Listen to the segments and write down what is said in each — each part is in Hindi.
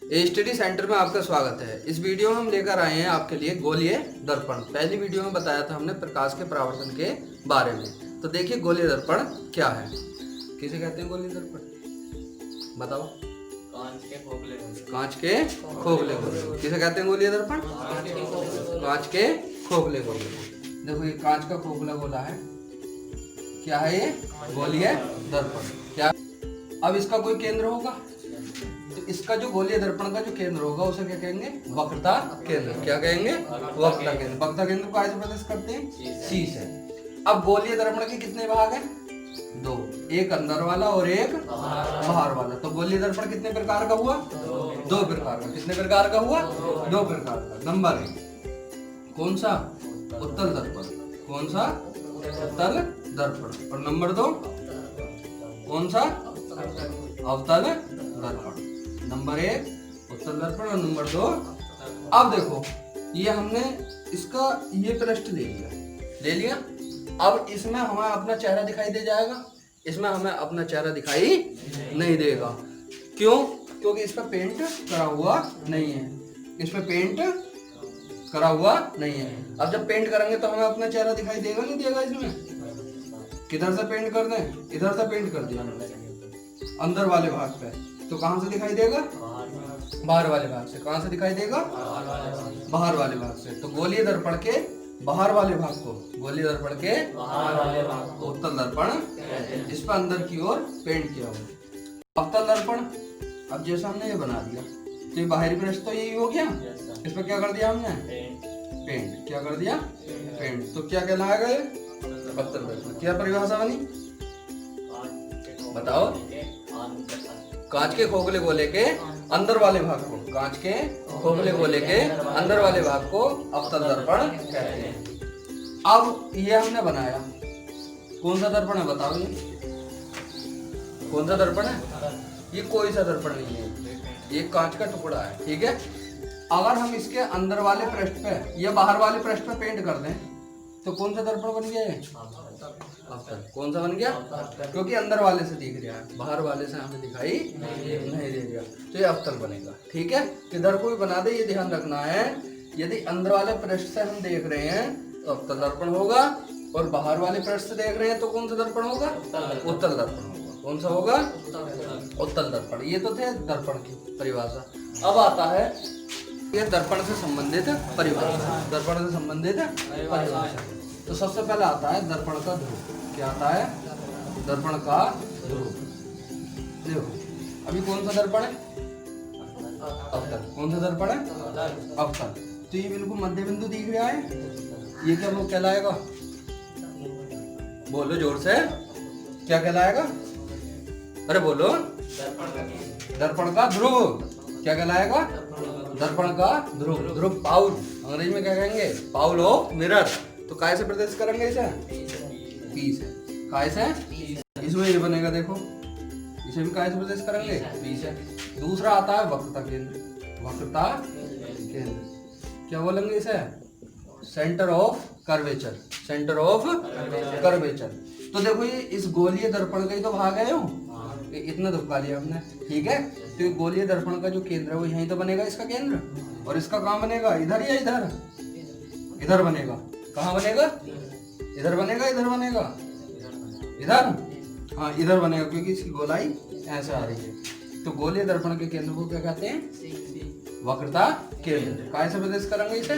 ए स्टडी सेंटर में आपका स्वागत है। इस वीडियो में हम लेकर आए हैं आपके लिए गोलीय दर्पण। पहली वीडियो में बताया था हमने प्रकाश के परावर्तन के बारे में। तो देखिए गोलीय दर्पण क्या है, किसे कहते हैं गोलीय दर्पण, बताओ। कांच के खोखले गोले। कांच के खोखले गोले किसे कहते हैं गोलीय दर्पण? कांच के खोखले गोले। देखो ये कांच का खोखला गोला है, क्या है ये? गोलीय दर्पण। क्या अब इसका कोई केंद्र होगा? तो इसका जो गोलीय दर्पण का जो केंद्र होगा उसे क्या कहेंगे? वक्रता केंद्र। क्या कहेंगे? वक्रता केंद्र। वक्रता केंद्र को कैसे प्रदर्शित करते हैं? सी से। अब गोलीय दर्पण के कितने भाग हैं? दो, एक अंदर वाला और एक बाहर वाला। तो गोलीय दर्पण कितने प्रकार का हुआ? दो प्रकार का। कितने प्रकार का हुआ? दो प्रकार का। नंबर एक कौन सा? उत्तल दर्पण। कौन सा? उत्तल दर्पण। और नंबर दो कौन सा? अवतल दर्पण। नंबर एक उत्तल दर्पण और नंबर दो। अब देखो ये हमने इसका ये पृष्ठ ले लिया। अब इसमें हमें अपना चेहरा दिखाई दे जाएगा, इसमें हमें अपना चेहरा दिखाई नहीं देगा। क्यों? क्योंकि इस पर पेंट करा हुआ नहीं है। इस पर पेंट करा हुआ नहीं है। अब जब पेंट करेंगे तो हमें अपना चेहरा दिखाई देगा नहीं देगा? इसमें किधर से पेंट कर दें? इधर से पेंट कर दिया अंदर वाले भाग पे, तो कहां से दिखाई देगा? बाहर वाले भाग से। कहां से दिखाई देगा? बाहर वाले भाग से। तो गोलीय दर्पण के बाहर वाले भाग को, गोलीय दर्पण के बाहर वाले भाग को उत्तल दर्पण, जिस पर अंदर की ओर पेंट किया हुआ। अवतल दर्पण, अब जैसा हमने ये बना दिया तो ये बाहरी पृष्ठ तो यही हो गया। इस पर क्या कर दिया हमने? पेंट। क्या कर दिया? पेंट। तो क्या कहलाएगा ये? अवतल दर्पण। क्या परिभाषा बनी, बताओ? कांच के खोखले गोले के अंदर वाले भाग को, कांच के खोखले गोले के अंदर वाले भाग को अवतल दर्पण कहते हैं। अब ये हमने बनाया, कौन सा दर्पण है बताओ? ये कौन सा दर्पण है? ये कोई सा दर्पण नहीं है, ये कांच का टुकड़ा है, ठीक है। अगर हम इसके अंदर वाले पृष्ठ पे या बाहर वाले पृष्ठ पे पेंट कर दें तो कौन सा दर्पण बन गया? अवतल। कौन सा बन गया? क्योंकि अंदर वाले से दिख रहा है, बाहर वाले से हमें दिखाई नहीं दे रहा, तो ये अवतल बनेगा, ठीक है। किधर को भी बना दे, ये ध्यान रखना है। यदि अंदर वाले पृष्ठ से हम देख रहे हैं तो अवतल दर्पण होगा, और बाहर वाले पृष्ठ से देख रहे हैं तो कौन सा दर्पण होगा? उत्तल दर्पण होगा। कौन सा होगा? उत्तल दर्पण। ये तो थे दर्पण की परिभाषा। अब आता है ये दर्पण से संबंधित परिभाषा। दर्पण से संबंधित परिभाषा। तो सबसे पहले आता है दर्पण का ध्रुव। क्या आता है? दर्पण का ध्रुव। देखो अभी कौन सा दर्पण है? अवतल। कौन सा दर्पण है? अवतल। तो ये बिल्कुल मध्य बिंदु दिख रहा है, ये क्या वो कहलाएगा? बोलो जोर से, क्या कहलाएगा? अरे बोलो। दर्पण का ध्रुव। क्या कहलाएगा? दर्पण का ध्रुव। ध्रुव पाउल, अंग्रेजी में क्या कहेंगे? पाउल ऑफ मिरर। तो काय से प्रदर्शित करेंगे इसे? पी से। काय से? इसमें ये बनेगा, देखो इसे भी काय से प्रदर्शित करेंगे? पी से। दूसरा आता है वक्रता केंद्र। वक्रता केंद्र क्या बोलेंगे इसे? Centre of curvature. Centre of curvature. तो देखो ये इस गोलीय दर्पण का ही तो भाग है, इतना दुबका लिया हमने, ठीक है। तो ये गोलीय दर्पण का जो केंद्र है वो यहीं तो बनेगा, इसका केंद्र। और इसका कहाँ बनेगा? इधर या इधर? इधर बनेगा। कहाँ बनेगा? इधर बनेगा, इधर बनेगा, इधर। हाँ इधर बनेगा, क्योंकि इसकी गोलाई ऐसे आ रही है। तो गोलीय दर्पण के केंद्र को क्या कहते हैं? वक्रता केंद्र। काय से प्रदर्शित करेंगे इसे?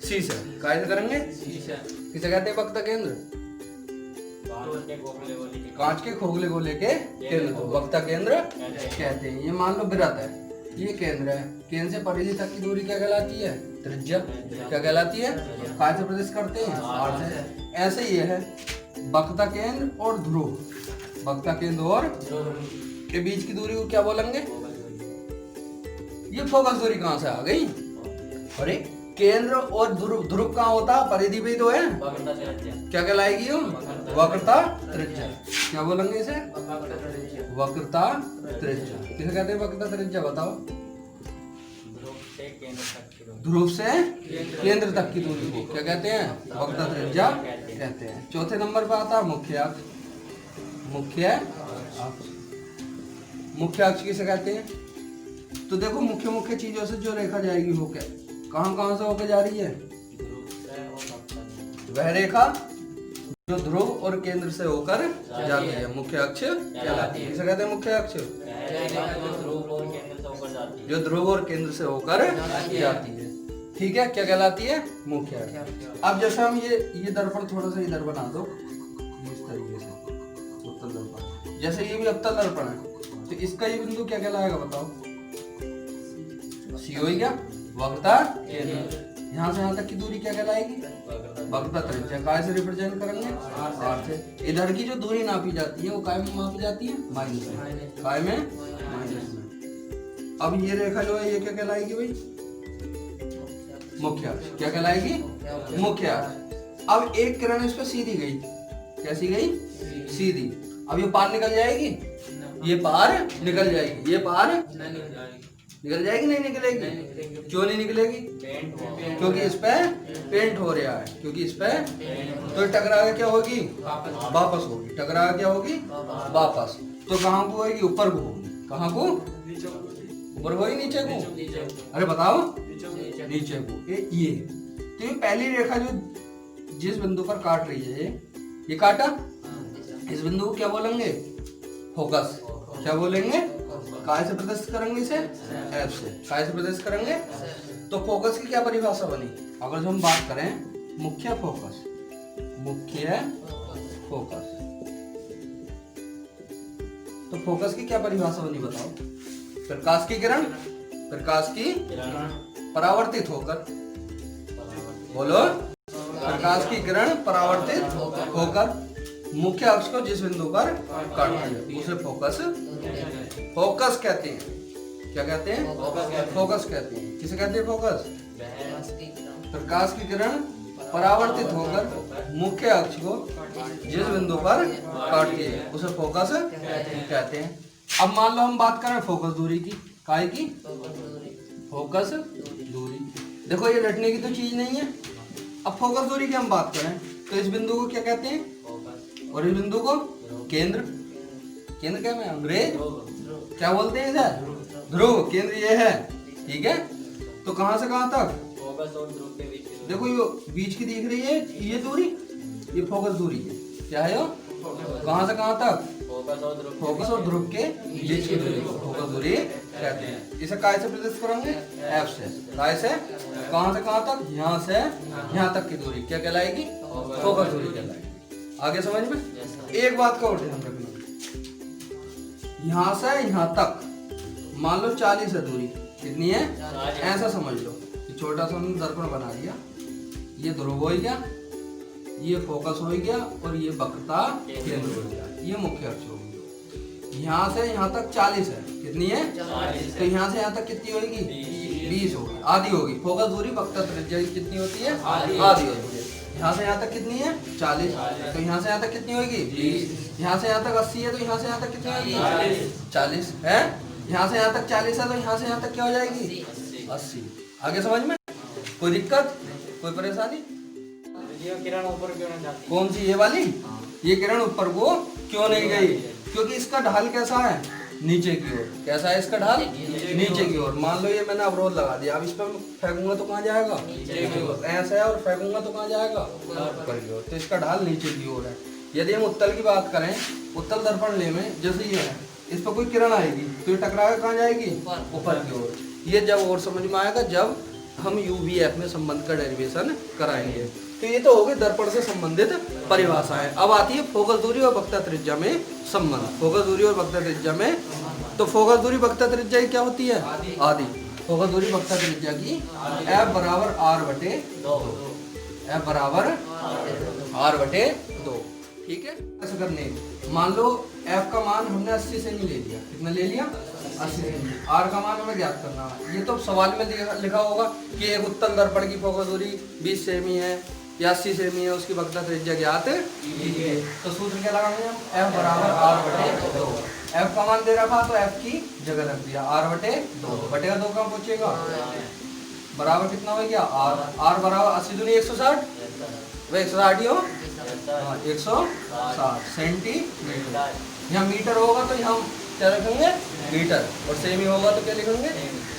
सी से। काय से करेंगे? किसे कहते हैं वक्रता केंद्र? कांच के खोखले गोले के केंद्र को वक्रता केंद्र कहते हैं। ये मान लो वृत्त है, ये केंद्र है। केंद्र से परिधि तक की दूरी क्या कहलाती है? त्रिज्या। क्या कहलाती है? काय से प्रदर्शित करते हैं? आर से। ऐसे ये है वक्रता केंद्र और ध्रुव। वक्रता केंद्र और के बीच की दूरी को क्या बोलेंगे? ये फोकस दूरी कहाँ से आ गई? अरे केंद्र और ध्रुव, ध्रुव कहाँ होता है? परिधि भी तो है। क्या कहलाएगी? वक्रता त्रिज्या। क्या बोलेंगे इसे? वक्रता त्रिज्या। किसे कहते हैं वक्रता त्रिज्या, बताओ? ध्रुव से केंद्र तक की दूरी को क्या कहते हैं? वक्रता त्रिज्या कहते हैं। चौथे नंबर पर आता है मुख्य अक्ष। मुख्य अक्ष। मुख्य अक्ष किसे कहते हैं? तो देखो मुख्य मुख्य चीजों से जो रेखा जाएगी वो क्या, कहाँ से होकर जा रही है, वह रेखा जो ध्रुव और केंद्र से होकर जाती है मुख्य अक्ष कहलाती है। इसे कहते हैं मुख्य अक्ष, जो ध्रुव और केंद्र से होकर जाती है। ठीक है, क्या कहलाती है, मुख्य अक्ष। अब जैसे हम ये दर्पण थोड़ा सा इधर बना दो इस तरीके से, उत्तल दर्पण, जैसे ये भी अवतल दर्पण है, तो इसका ये बिंदु क्या कहलाएगा बताओ, सी होगी क्या, वक्रता केंद्र। यहाँ से यहाँ तक की दूरी क्या कहलाएगी, वक्रता त्रिज्या। काय से रिप्रेजेंट करेंगे, आर से। इधर की जो दूरी नापी जाती है वो काय में मापी जाती है, माइनस में, काय में, माइनस में। अब ये रेखा जो है ये क्या कहलाएगी भाई, मुख्य अक्ष। क्या कहलाएगी, मुख्य अक्ष। अब एक किरण इस पे सीधी गई, कैसी गई, सीधी। अब ये पार निकल जाएगी, ये पार निकल जाएगी, ये पार निकल जाएगी, नहीं निकलेगी। क्यों नहीं निकलेगी, क्योंकि इस पे पेंट हो रहा है, क्योंकि इस पे तो टकरा के क्या होगी, वापस होगी, टकरा के क्या होगी, वापस। तो कहाँ को होगी, ऊपर को होगी, कहाँ को, ऊपर को, नीचे को, अरे बताओ, नीचे को। ये तो ये पहली रेखा जो जिस बिंदु पर काट रही है, ये काटा, इस बिंदु को क्या बोलेंगे, फोकस। क्या बोलेंगे, काय से प्रदर्शित करेंगे इसे, एफ से। काय से प्रदर्शित करेंगे, तो फोकस की क्या परिभाषा बनी, अगर हम बात करें मुख्य फोकस, मुख्य फोकस, तो फोकस की क्या परिभाषा बनी बताओ, प्रकाश की किरण, प्रकाश की परावर्तित होकर, बोलो, प्रकाश की किरण परावर्तित होकर मुख्य अक्ष को जिस बिंदु पर काटती है उसे फोकस, फोकस कहते हैं। क्या कहते हैं, फोकस कहते हैं। किसे कहते हैं, फोकस, प्रकाश की किरण परावर्तित होकर मुख्य अक्ष को जिस बिंदु पर काटती है उसे फोकस कहते हैं। अब मान लो हम बात करें फोकस दूरी की, काय की, फोकस दूरी। देखो ये रटने की तो चीज नहीं है। अब फोकस दूरी की हम बात करें तो इस बिंदु को क्या कहते हैं, और इस बिंदु को केंद्र, केंद्र क्या में अंग्रेज क्या बोलते हैं इधर, ध्रुव। केंद्र ये है, ठीक है। तो कहां से कहां तक, फोकस और ध्रुव के बीच, देखो ये बीच की दिख रही है ये दूरी, ये फोकस दूरी है। क्या है, कहां से कहां तक, फोकस और ध्रुव के बीच की दूरी को फोकस दूरी कहते हैं। इसे काय से प्रदर्शित करेंगे, एफ से। काय से, कहां से कहां तक, यहाँ से यहाँ तक की दूरी क्या कहलाएगी, फोकस दूरी कहलाएगी। आगे समझ में। एक बात का और ध्यान रखना, यहाँ से यहाँ तक मान लो 40 है दूरी, कितनी है, ऐसा समझ लो कि छोटा सा हमने दर्पण बना दिया, ये ध्रुव हो गया, ये फोकस हो गया, और ये वक्रता केंद्र हो गया, ये मुख्य अक्ष हो गया। यहाँ से यहाँ तक 40 है, कितनी है, तो यहाँ से यहाँ तक कितनी होगी, 20 होगी, आधी होगी। फोकस दूरी वक्रता त्रिज्या की कितनी होती है, आधी होती है। यहाँ से यहाँ तक कितनी है, 40, तो यहाँ से यहाँ तक कितनी होगी, 20। यहाँ से यहाँ तक 80 है, तो यहाँ से यहाँ तक कितनी होगी, 40 है। यहाँ से यहाँ तक 40 है, तो यहाँ से यहाँ तक क्या हो जाएगी, 80। आगे समझ में, कोई दिक्कत, कोई परेशानी। ये किरण ऊपर क्यों नहीं जाती, कौन सी, ये वाली, ये किरण ऊपर को क्यों नहीं गई, क्योंकि इसका ढाल कैसा है, नीचे की ओर। कैसा है इसका ढाल, नीचे की ओर। मान लो ये मैंने अवरोध लगा दिया, अब इस पर फेंकूंगा तो कहाँ जाएगा, ऐसा है, और फेंकूंगा तो कहाँ जाएगा, ऊपर की ओर। तो इसका ढाल नीचे की ओर है। यदि हम उत्तल की बात करें, उत्तल दर्पण ले में जैसे ये है, इस पर कोई किरण आएगी तो ये टकरा के कहाँ जाएगी, ऊपर की ओर। ये जब और समझ में आएगा जब हम यूवीएफ में संबंध का डेरिवेशन कराएंगे। तो ये तो हो गई दर्पण से संबंधित परिभाषाएं। अब आती है फोकस दूरी और वक्रता त्रिज्या में संबंध। फोकस दूरी और वक्रता त्रिज्या में, तो फोकस दूरी वक्रता त्रिज्या की क्या होती है, आधी। फोकस दूरी वक्रता त्रिज्या की F बराबर R/2, F बराबर R/2। ठीक है, ऐसा करने, मान लो F का मान हमने 80 सेमी ले लिया, कितना ले लिया, 80 सेमी। R का मान हमें ज्ञात करना है। ये तो सवाल में लिखा होगा कि एक उत्तल दर्पण की फोकस दूरी 20 सेमी है या 80 सेमी है, उसकी वक्रता त्रिज्या ज्ञात कीजिए। तो सूत्र क्या लगाएंगे हम, F बराबर R/2। F का मान दे रखा तो F की जगह रख दिया, R/2। बटेगा 2 कहाँ पहुंचेगा, बराबर कितना हो गया, R बराबर 80 दूनी 160, वह 160 ही हो, 160 सेंटीमीटर। यहाँ मीटर होगा तो यहाँ क्या रखेंगे, मीटर, और सेमी होगा तो क्या लिखेंगे?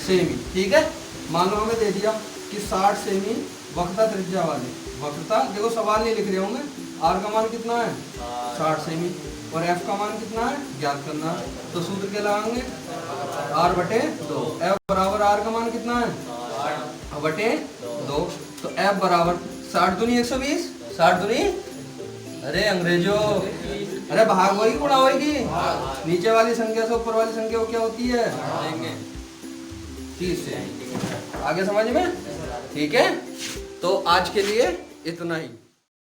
सेमी। ठीक है, मान लो हमें दे दिया कि 60 सेमी वक्रता त्रिज्या वाले, वक्रता देखो सवाल नहीं लिख रहे होंगे, आर का मान कितना है? 60 सेमी, और एफ का मान कितना है? ज्ञात करना है। तो सूत्र क्या लगाएंगे? आर बटे 2। एफ बराबर आर का मान कितना है? बटे 2। तो एफ बराबर 60 दूनी 120, 60 दूनी, अरे अंग्रेजों, अरे भाग होगी गुणा होगी? नीचे वाली संख्या से ऊपर वाली संख्या क्या होती है? 30 से। आगे समझ में? ठीक है, तो आज के लिए इतना ही।